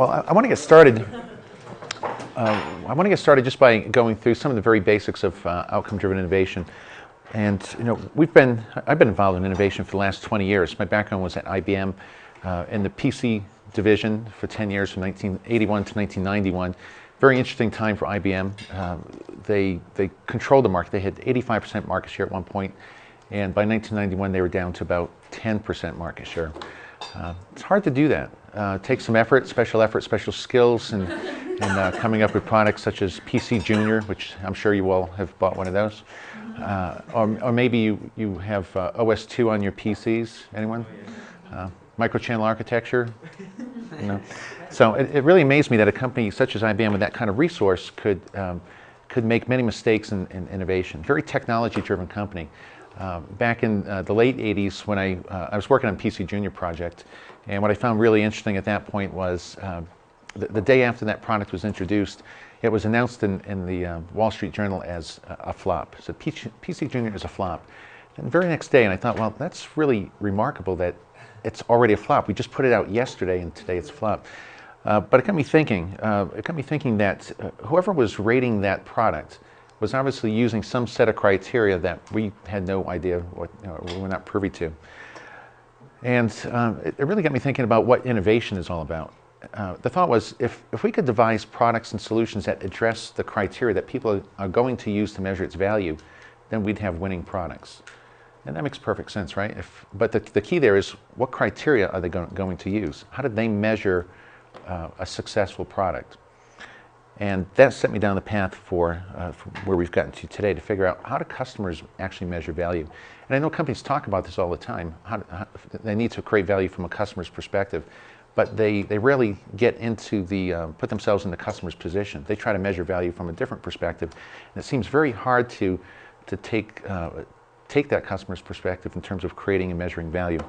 Well, I want to get started. I want to get started just by going through some of the very basics of outcome-driven innovation. And I've been involved in innovation for the last 20 years. My background was at IBM in the PC division for 10 years, from 1981 to 1991. Very interesting time for IBM. They controlled the market. They had 85% market share at one point, and by 1991 they were down to about 10% market share. It's hard to do that. It takes some effort, special skills, and coming up with products such as PC Junior, which I'm sure you all have bought one of those. Or maybe you have OS2 on your PCs. Anyone? Microchannel architecture. You know? So it really amazed me that a company such as IBM with that kind of resource could make many mistakes in innovation. Very technology-driven company. Back in the late 80s, when I was working on PC Junior project, and what I found really interesting at that point was the day after that product was introduced, it was announced in the Wall Street Journal as a flop. So PC Junior is a flop. And the very next day, and I thought, well, that's really remarkable that it's already a flop. We just put it out yesterday, and today it's a flop. But it got me thinking. That whoever was rating that product was obviously using some set of criteria that we had no idea what, we were not privy to. And it really got me thinking about what innovation is all about. The thought was, if we could devise products and solutions that address the criteria that people are going to use to measure its value, then we'd have winning products. And that makes perfect sense, right? But the key there is, what criteria are they going to use? How did they measure a successful product? And that set me down the path for where we've gotten to today, to figure out, how do customers actually measure value? And I know companies talk about this all the time. How they need to create value from a customer's perspective, but they rarely get into put themselves in the customer's position. They try to measure value from a different perspective, and it seems very hard to take that customer's perspective in terms of creating and measuring value.